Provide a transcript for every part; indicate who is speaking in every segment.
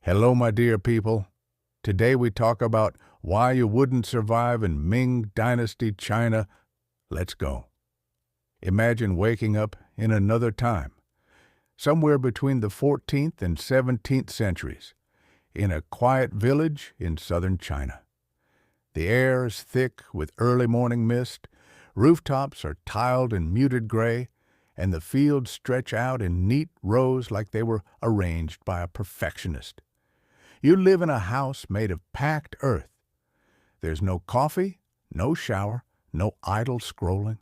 Speaker 1: Hello, my dear people. Today we talk about why you wouldn't survive in Ming Dynasty China. Let's go. Imagine waking up in another time, somewhere between the 14th and 17th centuries, in a quiet village in southern China. The air is thick with early morning mist, rooftops are tiled in muted gray, and the fields stretch out in neat rows like they were arranged by a perfectionist. You live in a house made of packed earth. There's no coffee, no shower, no idle scrolling.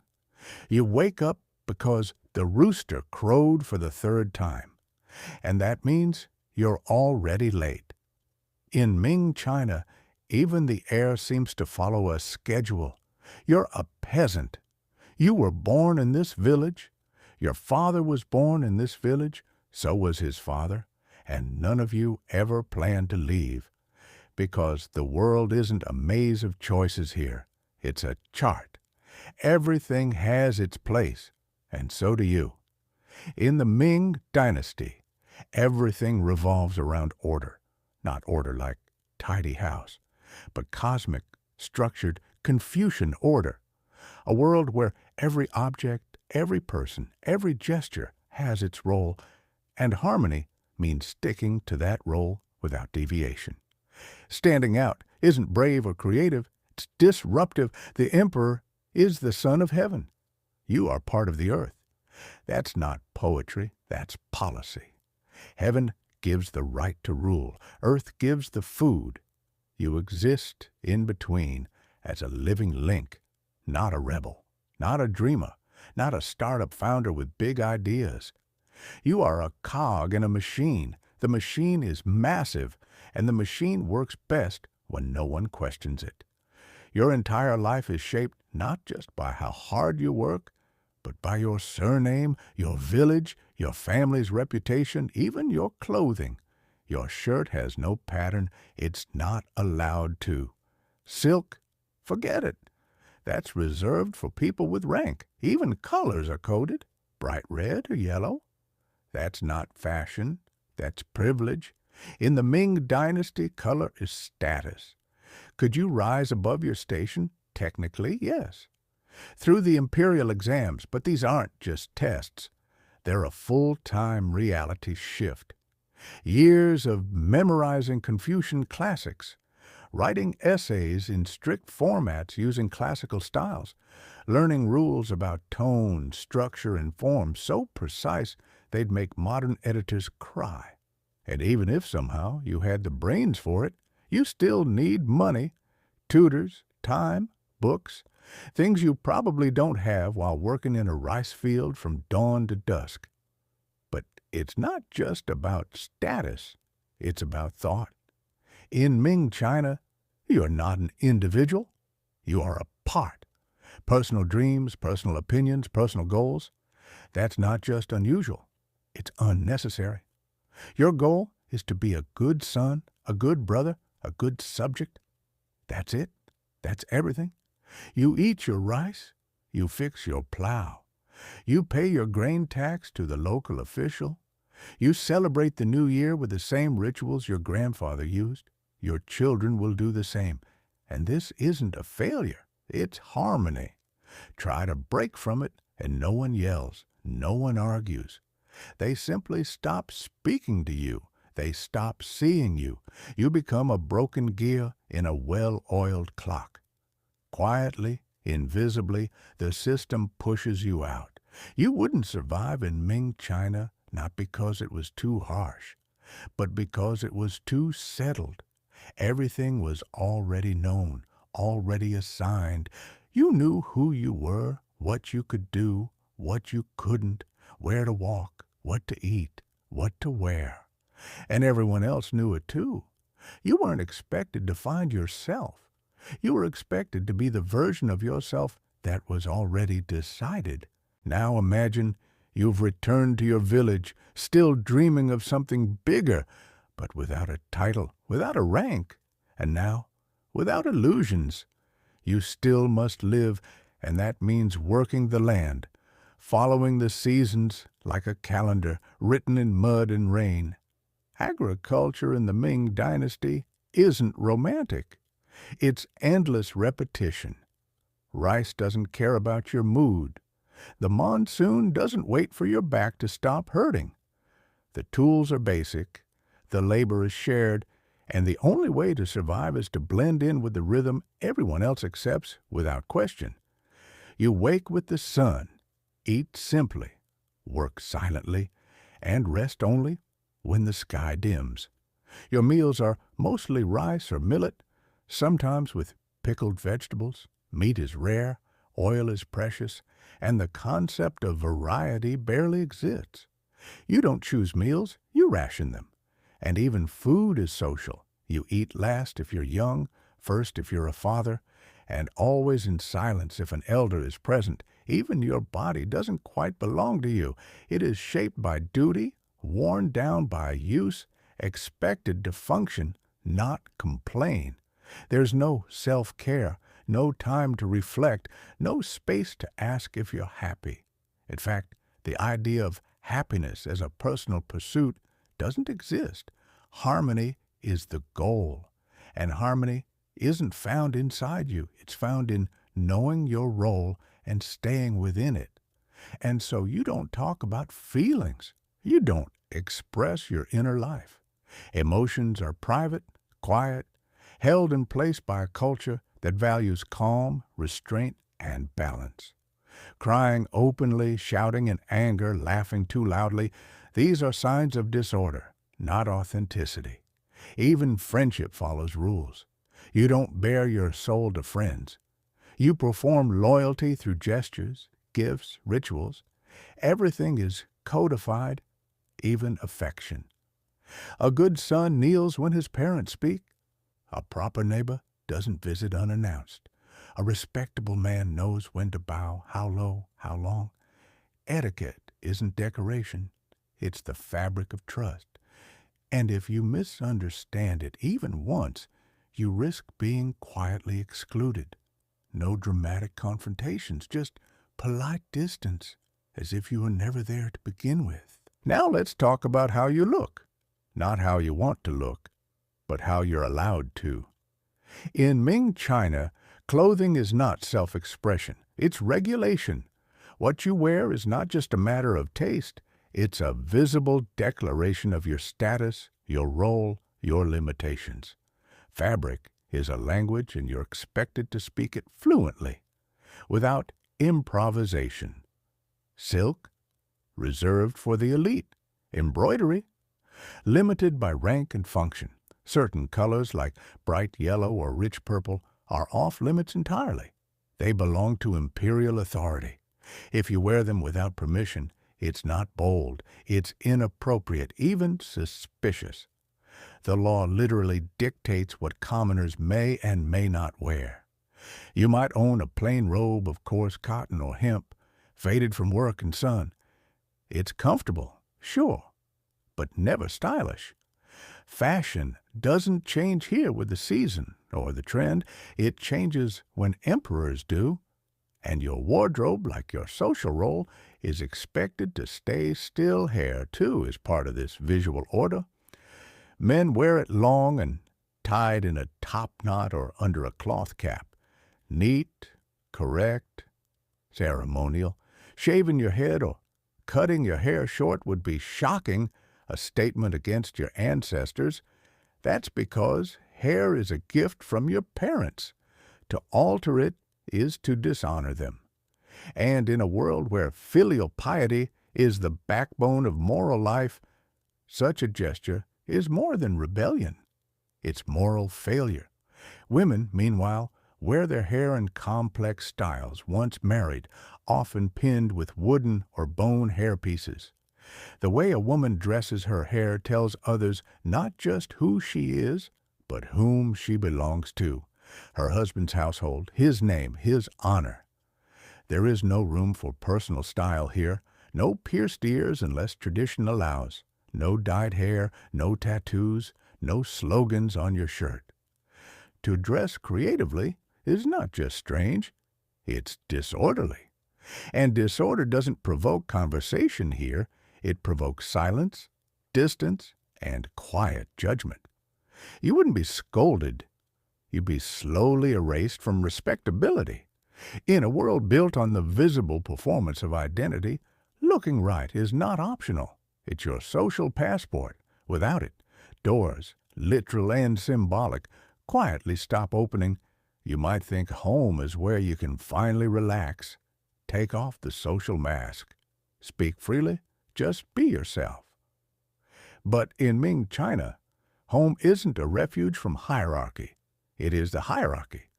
Speaker 1: You wake up because the rooster crowed for the third time, and that means you're already late. In Ming China, even the air seems to follow a schedule. You're a peasant. You were born in this village. Your father was born in this village. So was his father. And none of you ever plan to leave, because the world isn't a maze of choices here. It's a chart. Everything has its place, and so do you. In the Ming Dynasty, everything revolves around order. Not order like tidy house, but cosmic, structured Confucian order. A world where every object, every person, every gesture has its role, and harmony means sticking to that role without deviation. Standing out isn't brave or creative, it's disruptive. The emperor is the son of heaven. You are part of the earth. That's not poetry, that's policy. Heaven gives the right to rule. Earth gives the food. You exist in between as a living link, not a rebel, not a dreamer, not a startup founder with big ideas. You are a cog in a machine. The machine is massive, and the machine works best when no one questions it. Your entire life is shaped not just by how hard you work, but by your surname, your village, your family's reputation, even your clothing. Your shirt has no pattern. It's not allowed to. Silk? Forget it. That's reserved for people with rank. Even colors are coded, bright red or yellow. That's not fashion, that's privilege. In the Ming Dynasty, color is status. Could you rise above your station? Technically, yes. Through the imperial exams, but these aren't just tests. They're a full-time reality shift. Years of memorizing Confucian classics, writing essays in strict formats using classical styles, learning rules about tone, structure, and form so precise they'd make modern editors cry. And even if somehow you had the brains for it, you still need money, tutors, time, books, things you probably don't have while working in a rice field from dawn to dusk. But it's not just about status, it's about thought. In Ming China, you're not an individual, you are a part. Personal dreams, personal opinions, personal goals. That's not just unusual, it's unnecessary. Your goal is to be a good son, a good brother, a good subject. That's it. That's everything. You eat your rice, you fix your plow. You pay your grain tax to the local official. You celebrate the new year with the same rituals your grandfather used. Your children will do the same. And this isn't a failure, it's harmony. Try to break from it and no one yells, no one argues. They simply stop speaking to you. They stop seeing you. You become a broken gear in a well-oiled clock. Quietly, invisibly, the system pushes you out. You wouldn't survive in Ming China not because it was too harsh, but because it was too settled. Everything was already known, already assigned. You knew who you were, what you could do, what you couldn't, where to walk, what to eat, what to wear. And everyone else knew it too. You weren't expected to find yourself. You were expected to be the version of yourself that was already decided. Now imagine you've returned to your village, still dreaming of something bigger, but without a title, without a rank, and now, without illusions. You still must live, and that means working the land, following the seasons like a calendar written in mud and rain. Agriculture in the Ming Dynasty isn't romantic. It's endless repetition. Rice doesn't care about your mood. The monsoon doesn't wait for your back to stop hurting. The tools are basic, the labor is shared, and the only way to survive is to blend in with the rhythm everyone else accepts without question. You wake with the sun, eat simply, work silently, and rest only when the sky dims. Your meals are mostly rice or millet, sometimes with pickled vegetables. Meat is rare, oil is precious, and the concept of variety barely exists. You don't choose meals, you ration them. And even food is social. You eat last if you're young, first if you're a father, and always in silence if an elder is present. Even your body doesn't quite belong to you. It is shaped by duty, worn down by use, expected to function, not complain. There's no self-care, no time to reflect, no space to ask if you're happy. In fact, the idea of happiness as a personal pursuit doesn't exist. Harmony is the goal, and harmony isn't found inside you. It's found in knowing your role and staying within it. And so you don't talk about feelings. You don't express your inner life. Emotions are private, quiet, held in place by a culture that values calm, restraint, and balance. Crying openly, shouting in anger, laughing too loudly, these are signs of disorder, not authenticity. Even friendship follows rules. You don't bare your soul to friends. You perform loyalty through gestures, gifts, rituals. Everything is codified, even affection. A good son kneels when his parents speak. A proper neighbor doesn't visit unannounced. A respectable man knows when to bow, how low, how long. Etiquette isn't decoration. It's the fabric of trust. And if you misunderstand it even once, you risk being quietly excluded. No dramatic confrontations, just polite distance, as if you were never there to begin with. Now let's talk about how you look. Not how you want to look, but how you're allowed to. In Ming China, clothing is not self-expression, it's regulation. What you wear is not just a matter of taste, it's a visible declaration of your status, your role, your limitations. Fabric is a language and you're expected to speak it fluently, without improvisation. Silk, reserved for the elite. Embroidery, limited by rank and function. Certain colors like bright yellow or rich purple are off limits entirely. They belong to imperial authority. If you wear them without permission, it's not bold, it's inappropriate, even suspicious. The law literally dictates what commoners may and may not wear. You might own a plain robe of coarse cotton or hemp, faded from work and sun. It's comfortable, sure, but never stylish. Fashion doesn't change here with the season or the trend. It changes when emperors do. And your wardrobe, like your social role, is expected to stay still. Hair, too, is part of this visual order. Men wear it long and tied in a top knot or under a cloth cap. Neat, correct, ceremonial. Shaving your head or cutting your hair short would be shocking, a statement against your ancestors. That's because hair is a gift from your parents. To alter it is to dishonor them. And in a world where filial piety is the backbone of moral life, such a gesture is more than rebellion. It's moral failure. Women, meanwhile, wear their hair in complex styles, once married, often pinned with wooden or bone hairpieces. The way a woman dresses her hair tells others not just who she is, but whom she belongs to. Her husband's household, his name, his honor. There is no room for personal style here, no pierced ears unless tradition allows, no dyed hair, no tattoos, no slogans on your shirt. To dress creatively is not just strange, it's disorderly. And disorder doesn't provoke conversation here, it provokes silence, distance, and quiet judgment. You wouldn't be scolded. You'd be slowly erased from respectability. In a world built on the visible performance of identity, looking right is not optional. It's your social passport. Without it, doors, literal and symbolic, quietly stop opening. You might think home is where you can finally relax. Take off the social mask. Speak freely. Just be yourself. But in Ming China, home isn't a refuge from hierarchy. It is the hierarchy.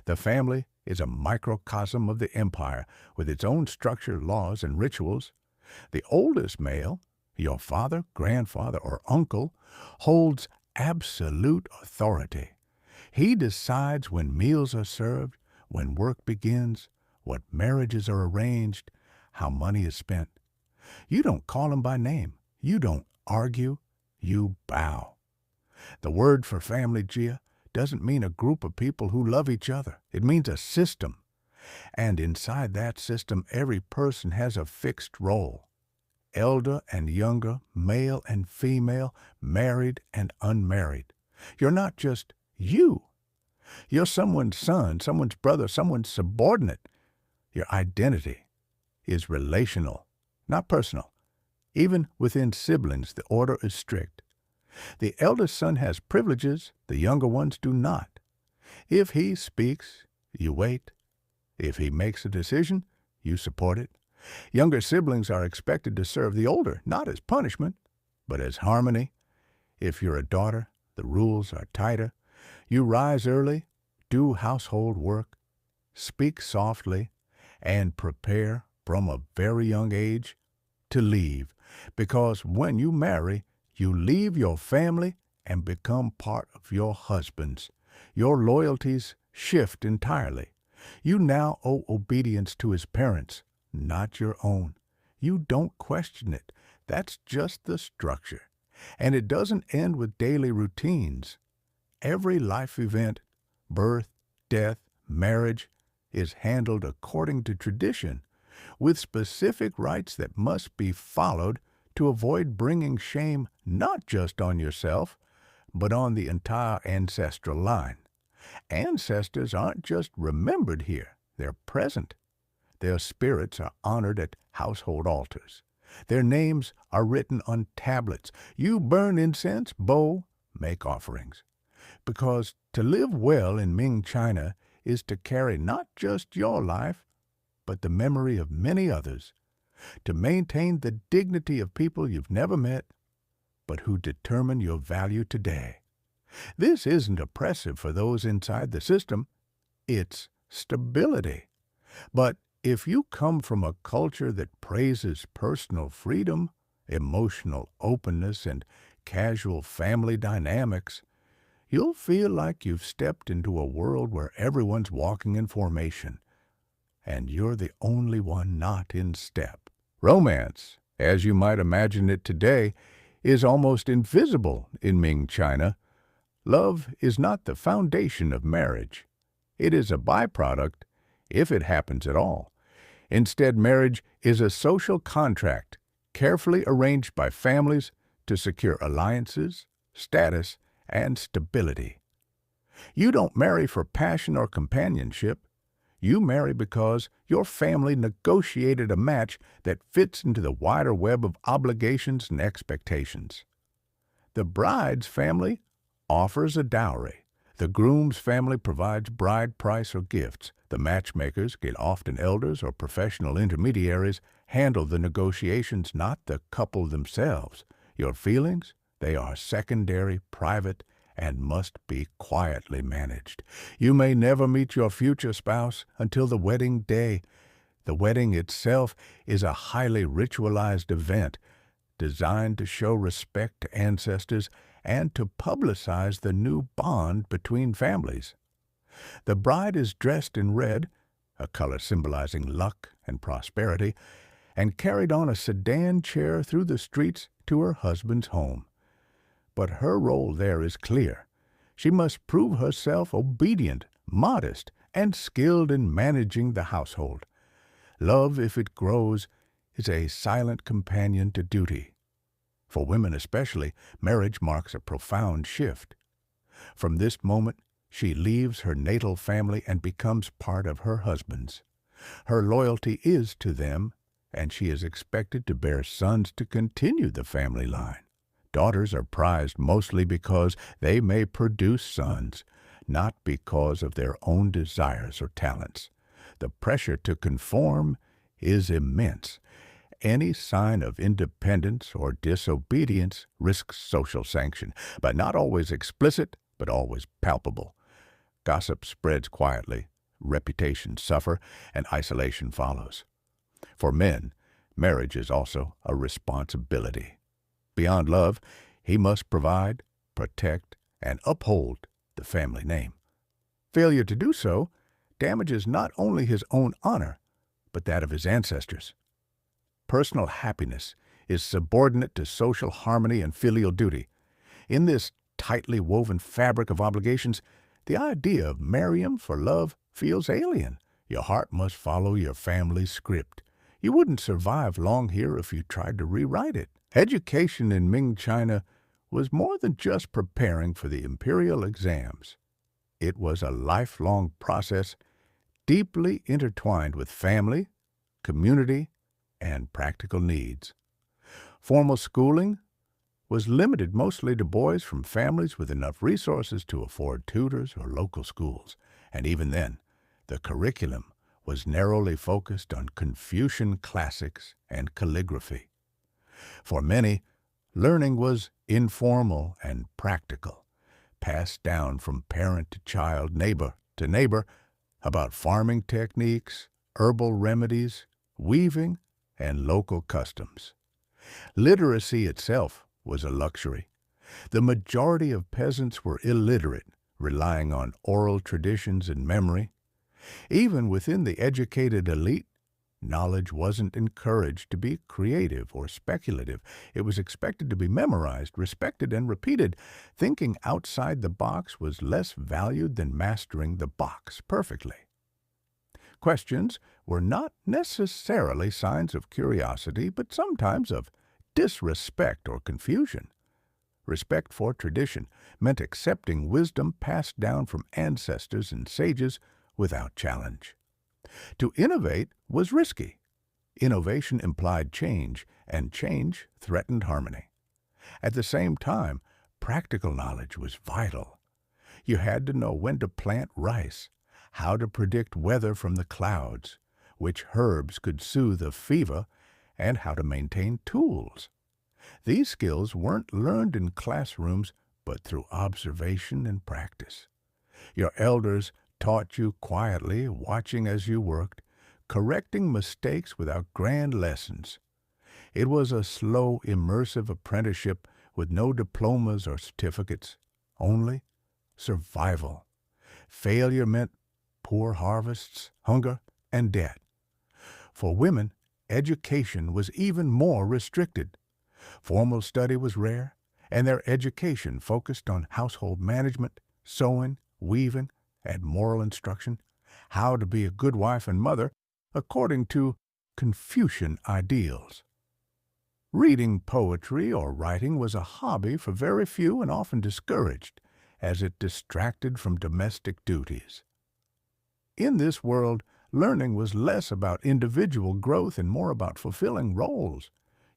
Speaker 1: The family is a microcosm of the empire with its own structure, laws, and rituals. The oldest male, your father, grandfather, or uncle, holds absolute authority. He decides when meals are served, when work begins, what marriages are arranged, how money is spent. You don't call him by name. You don't argue. You bow. The word for family, Gia, doesn't mean a group of people who love each other. It means a system. And inside that system, every person has a fixed role. Elder and younger, male and female, married and unmarried. You're not just you. You're someone's son, someone's brother, someone's subordinate. Your identity is relational, not personal. Even within siblings, the order is strict. The eldest son has privileges, the younger ones do not. If he speaks, you wait. If he makes a decision, you support it. Younger siblings are expected to serve the older, not as punishment, but as harmony. If you're a daughter, the rules are tighter. You rise early, do household work, speak softly, and prepare from a very young age to leave. Because when you marry, you leave your family and become part of your husband's. Your loyalties shift entirely. You now owe obedience to his parents, not your own. You don't question it. That's just the structure. And it doesn't end with daily routines. Every life event, birth, death, marriage, is handled according to tradition, with specific rites that must be followed to avoid bringing shame not just on yourself, but on the entire ancestral line. Ancestors aren't just remembered here, they're present. Their spirits are honored at household altars. Their names are written on tablets. You burn incense, bow, make offerings. Because to live well in Ming China is to carry not just your life, but the memory of many others, to maintain the dignity of people you've never met, but who determine your value today. This isn't oppressive for those inside the system. It's stability. But if you come from a culture that praises personal freedom, emotional openness, and casual family dynamics, you'll feel like you've stepped into a world where everyone's walking in formation, and you're the only one not in step. Romance, as you might imagine it today, is almost invisible in Ming China. Love is not the foundation of marriage. It is a byproduct, if it happens at all. Instead, marriage is a social contract carefully arranged by families to secure alliances, status, and stability. You don't marry for passion or companionship. You marry because your family negotiated a match that fits into the wider web of obligations and expectations. The bride's family offers a dowry. The groom's family provides bride price or gifts. The matchmakers, often elders or professional intermediaries, handle the negotiations, not the couple themselves. Your feelings, they are secondary, private, and must be quietly managed. You may never meet your future spouse until the wedding day. The wedding itself is a highly ritualized event designed to show respect to ancestors and to publicize the new bond between families. The bride is dressed in red, a color symbolizing luck and prosperity, and carried on a sedan chair through the streets to her husband's home. But her role there is clear. She must prove herself obedient, modest, and skilled in managing the household. Love, if it grows, is a silent companion to duty. For women especially, marriage marks a profound shift. From this moment, she leaves her natal family and becomes part of her husband's. Her loyalty is to them, and she is expected to bear sons to continue the family line. Daughters are prized mostly because they may produce sons, not because of their own desires or talents. The pressure to conform is immense. Any sign of independence or disobedience risks social sanction, but not always explicit, but always palpable. Gossip spreads quietly, reputations suffer, and isolation follows. For men, marriage is also a responsibility. Beyond love, he must provide, protect, and uphold the family name. Failure to do so damages not only his own honor, but that of his ancestors. Personal happiness is subordinate to social harmony and filial duty. In this tightly woven fabric of obligations, the idea of marrying for love feels alien. Your heart must follow your family's script. You wouldn't survive long here if you tried to rewrite it. Education in Ming China was more than just preparing for the imperial exams. It was a lifelong process deeply intertwined with family, community, and practical needs. Formal schooling was limited mostly to boys from families with enough resources to afford tutors or local schools, and even then, the curriculum was narrowly focused on Confucian classics and calligraphy. For many, learning was informal and practical, passed down from parent to child, neighbor to neighbor, about farming techniques, herbal remedies, weaving, and local customs. Literacy itself was a luxury. The majority of peasants were illiterate, relying on oral traditions and memory. Even within the educated elite, knowledge wasn't encouraged to be creative or speculative. It was expected to be memorized, respected, and repeated. Thinking outside the box was less valued than mastering the box perfectly. Questions were not necessarily signs of curiosity, but sometimes of disrespect or confusion. Respect for tradition meant accepting wisdom passed down from ancestors and sages without challenge. To innovate was risky. Innovation implied change, and change threatened harmony. At the same time, practical knowledge was vital. You had to know when to plant rice, how to predict weather from the clouds, which herbs could soothe a fever, and how to maintain tools. These skills weren't learned in classrooms, but through observation and practice. Your elders taught you quietly, watching as you worked, correcting mistakes without grand lessons. It was a slow, immersive apprenticeship with no diplomas or certificates, only survival. Failure meant poor harvests, hunger, and debt. For women, education was even more restricted. Formal study was rare, and their education focused on household management, sewing, weaving, and moral instruction, how to be a good wife and mother according to Confucian ideals. Reading poetry or writing was a hobby for very few and often discouraged, as it distracted from domestic duties. In this world, learning was less about individual growth and more about fulfilling roles.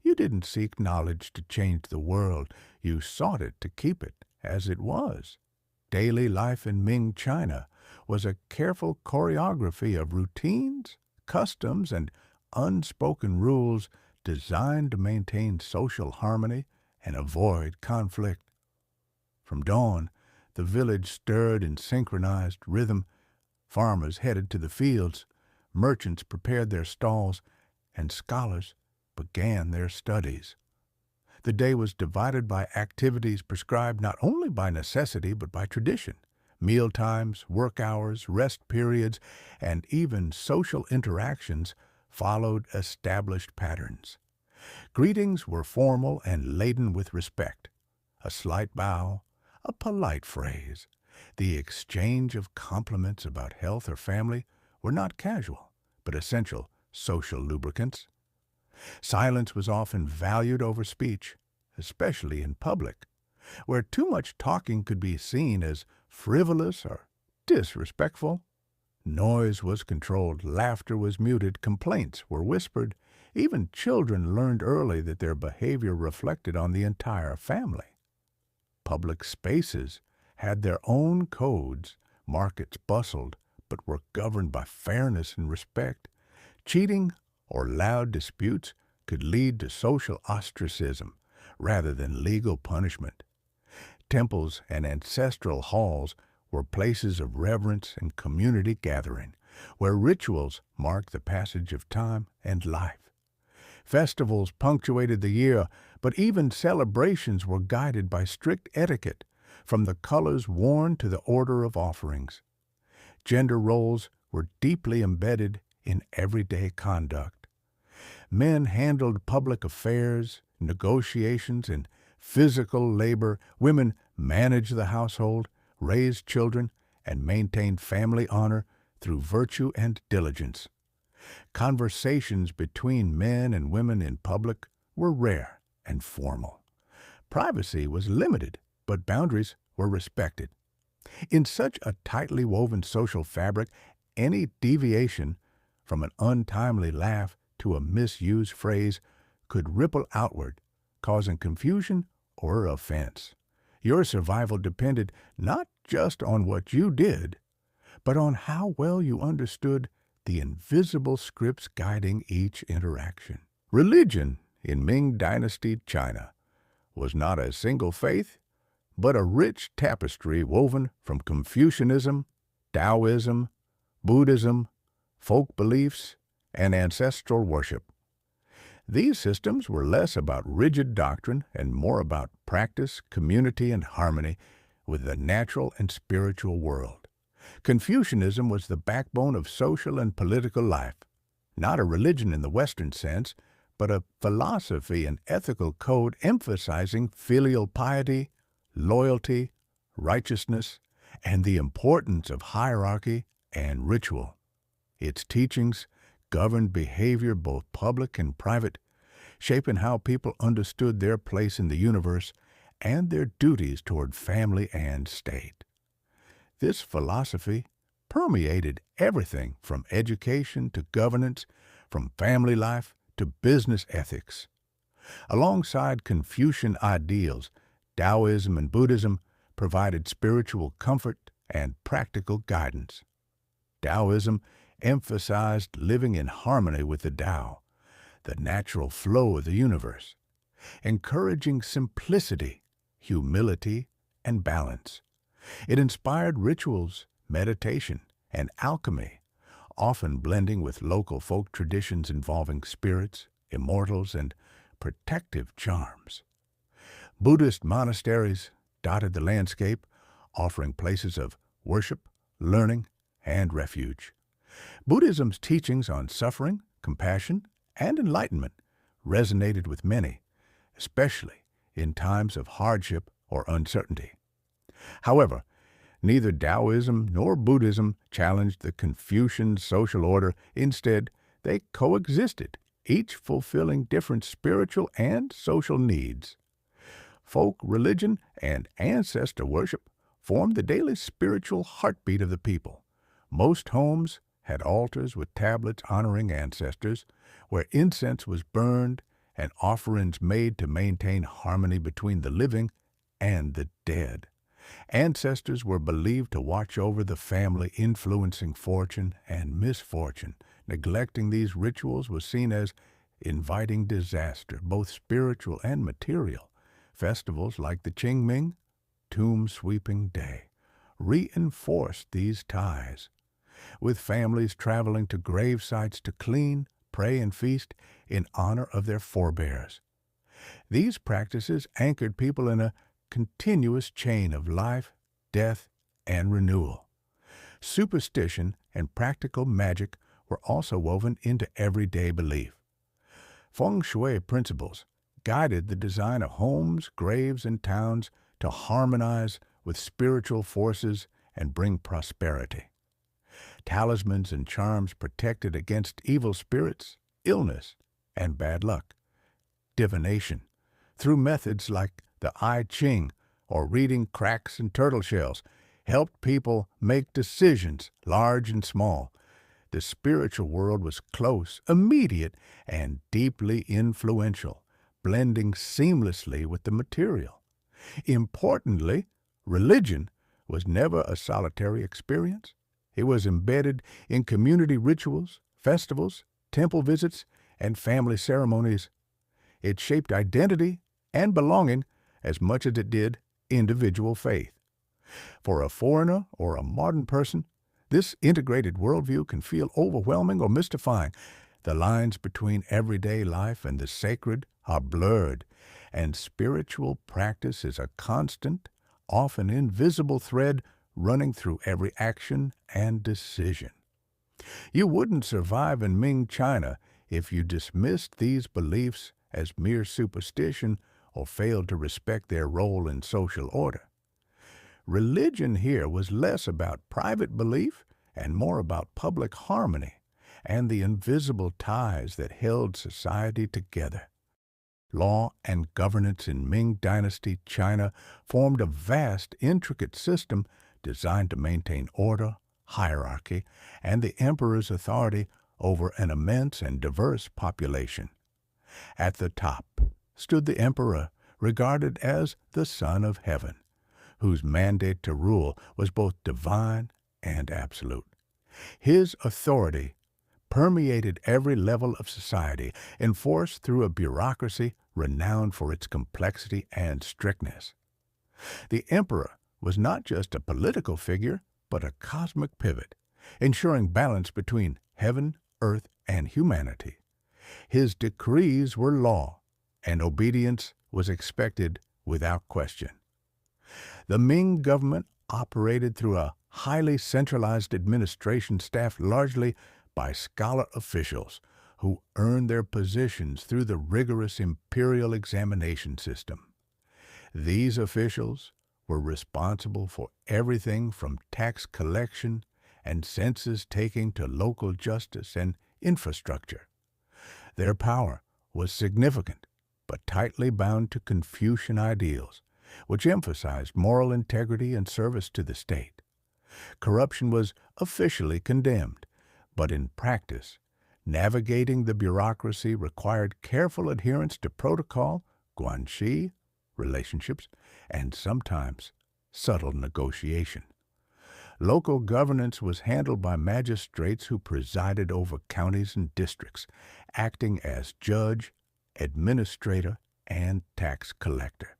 Speaker 1: You didn't seek knowledge to change the world. You sought it to keep it as it was. Daily life in Ming China was a careful choreography of routines, customs, and unspoken rules designed to maintain social harmony and avoid conflict. From dawn, the village stirred in synchronized rhythm. Farmers headed to the fields, merchants prepared their stalls, and scholars began their studies. The day was divided by activities prescribed not only by necessity but by tradition. Meal times, work hours, rest periods, and even social interactions followed established patterns. Greetings were formal and laden with respect. A slight bow, a polite phrase, the exchange of compliments about health or family were not casual, but essential social lubricants. Silence was often valued over speech, especially in public, where too much talking could be seen as frivolous or disrespectful. Noise was controlled, laughter was muted, complaints were whispered. Even children learned early that their behavior reflected on the entire family. Public spaces had their own codes, markets bustled, but were governed by fairness and respect. Cheating or loud disputes could lead to social ostracism rather than legal punishment. Temples and ancestral halls were places of reverence and community gathering, where rituals marked the passage of time and life. Festivals punctuated the year, but even celebrations were guided by strict etiquette, from the colors worn to the order of offerings. Gender roles were deeply embedded in everyday conduct. Men handled public affairs, negotiations, and physical labor. Women managed the household, raised children, and maintained family honor through virtue and diligence. Conversations between men and women in public were rare and formal. Privacy was limited, but boundaries were respected. In such a tightly woven social fabric, any deviation from an untimely laugh to a misused phrase could ripple outward, causing confusion or offense. Your survival depended not just on what you did, but on how well you understood the invisible scripts guiding each interaction. Religion in Ming Dynasty China was not a single faith, but a rich tapestry woven from Confucianism, Taoism, Buddhism, folk beliefs, and ancestral worship. These systems were less about rigid doctrine and more about practice, community, and harmony with the natural and spiritual world. Confucianism was the backbone of social and political life, not a religion in the Western sense, but a philosophy and ethical code emphasizing filial piety, loyalty, righteousness, and the importance of hierarchy and ritual. Its teachings governed behavior both public and private, shaping how people understood their place in the universe and their duties toward family and state. This philosophy permeated everything from education to governance, from family life to business ethics. Alongside Confucian ideals, Taoism and Buddhism provided spiritual comfort and practical guidance. Taoism emphasized living in harmony with the Tao, the natural flow of the universe, encouraging simplicity, humility, and balance. It inspired rituals, meditation, and alchemy, often blending with local folk traditions involving spirits, immortals, and protective charms. Buddhist monasteries dotted the landscape, offering places of worship, learning, and refuge. Buddhism's teachings on suffering, compassion, and enlightenment resonated with many, especially in times of hardship or uncertainty. However, neither Taoism nor Buddhism challenged the Confucian social order. Instead, they coexisted, each fulfilling different spiritual and social needs. Folk religion and ancestor worship formed the daily spiritual heartbeat of the people. Most homes had altars with tablets honoring ancestors, where incense was burned and offerings made to maintain harmony between the living and the dead. Ancestors were believed to watch over the family, influencing fortune and misfortune. Neglecting these rituals was seen as inviting disaster, both spiritual and material. Festivals like the Qingming, Tomb Sweeping Day, reinforced these ties, with families traveling to grave sites to clean, pray, and feast in honor of their forebears. These practices anchored people in a continuous chain of life, death, and renewal. Superstition and practical magic were also woven into everyday belief. Feng Shui principles guided the design of homes, graves, and towns to harmonize with spiritual forces and bring prosperity. Talismans and charms protected against evil spirits, illness, and bad luck. Divination through methods like the I Ching or reading cracks in turtle shells, helped people make decisions, large and small. The spiritual world was close, immediate, and deeply influential, blending seamlessly with the material. Importantly, religion was never a solitary experience. It was embedded in community rituals, festivals, temple visits, and family ceremonies. It shaped identity and belonging as much as it did individual faith. For a foreigner or a modern person, this integrated worldview can feel overwhelming or mystifying. The lines between everyday life and the sacred are blurred, and spiritual practice is a constant, often invisible thread running through every action and decision. You wouldn't survive in Ming China if you dismissed these beliefs as mere superstition or failed to respect their role in social order. Religion here was less about private belief and more about public harmony and the invisible ties that held society together. Law and governance in Ming Dynasty China formed a vast, intricate system designed to maintain order, hierarchy, and the emperor's authority over an immense and diverse population. At the top stood the emperor, regarded as the Son of Heaven, whose mandate to rule was both divine and absolute. His authority permeated every level of society, enforced through a bureaucracy renowned for its complexity and strictness. The emperor was not just a political figure, but a cosmic pivot, ensuring balance between heaven, earth, and humanity. His decrees were law, and obedience was expected without question. The Ming government operated through a highly centralized administration staffed largely by scholar officials who earned their positions through the rigorous imperial examination system. These officials were responsible for everything from tax collection and census taking to local justice and infrastructure. Their power was significant, but tightly bound to Confucian ideals, which emphasized moral integrity and service to the state. Corruption was officially condemned, but in practice, navigating the bureaucracy required careful adherence to protocol, guanxi, relationships, and sometimes subtle negotiation. Local governance was handled by magistrates who presided over counties and districts, acting as judge, administrator, and tax collector.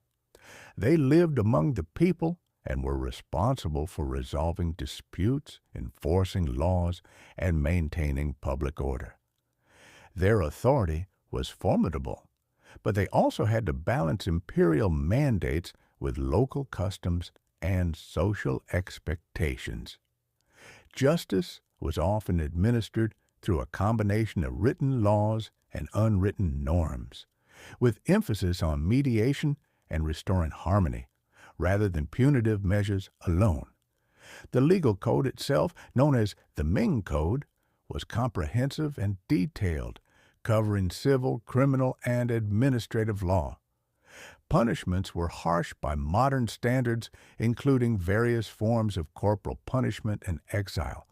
Speaker 1: They lived among the people and were responsible for resolving disputes, enforcing laws, and maintaining public order. Their authority was formidable, but they also had to balance imperial mandates with local customs and social expectations. Justice was often administered through a combination of written laws and unwritten norms, with emphasis on mediation and restoring harmony, rather than punitive measures alone. The legal code itself, known as the Ming Code, was comprehensive and detailed, covering civil, criminal, and administrative law. Punishments were harsh by modern standards, including various forms of corporal punishment and exile,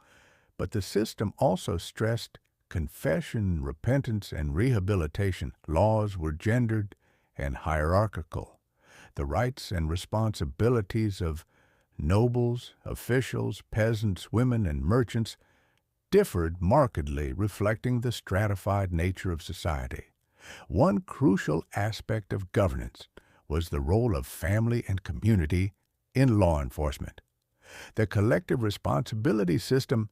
Speaker 1: but the system also stressed confession, repentance, and rehabilitation. Laws were gendered and hierarchical. The rights and responsibilities of nobles, officials, peasants, women, and merchants differed markedly, reflecting the stratified nature of society. One crucial aspect of governance was the role of family and community in law enforcement. The collective responsibility system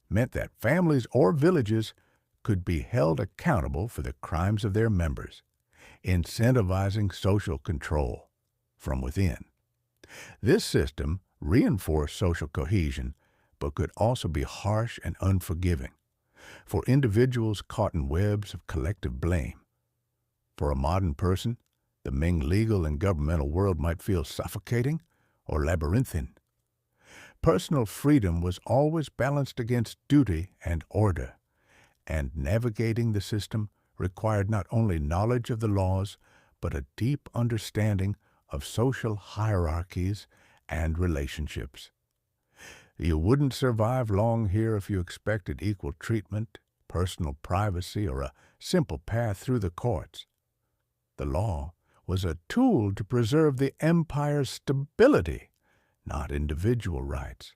Speaker 1: meant that families or villages could be held accountable for the crimes of their members, incentivizing social control from within. This system reinforced social cohesion, but could also be harsh and unforgiving for individuals caught in webs of collective blame. For a modern person, the Ming legal and governmental world might feel suffocating or labyrinthine. Personal freedom was always balanced against duty and order, and navigating the system required not only knowledge of the laws, but a deep understanding of social hierarchies and relationships. You wouldn't survive long here if you expected equal treatment, personal privacy, or a simple path through the courts. The law was a tool to preserve the empire's stability, not individual rights.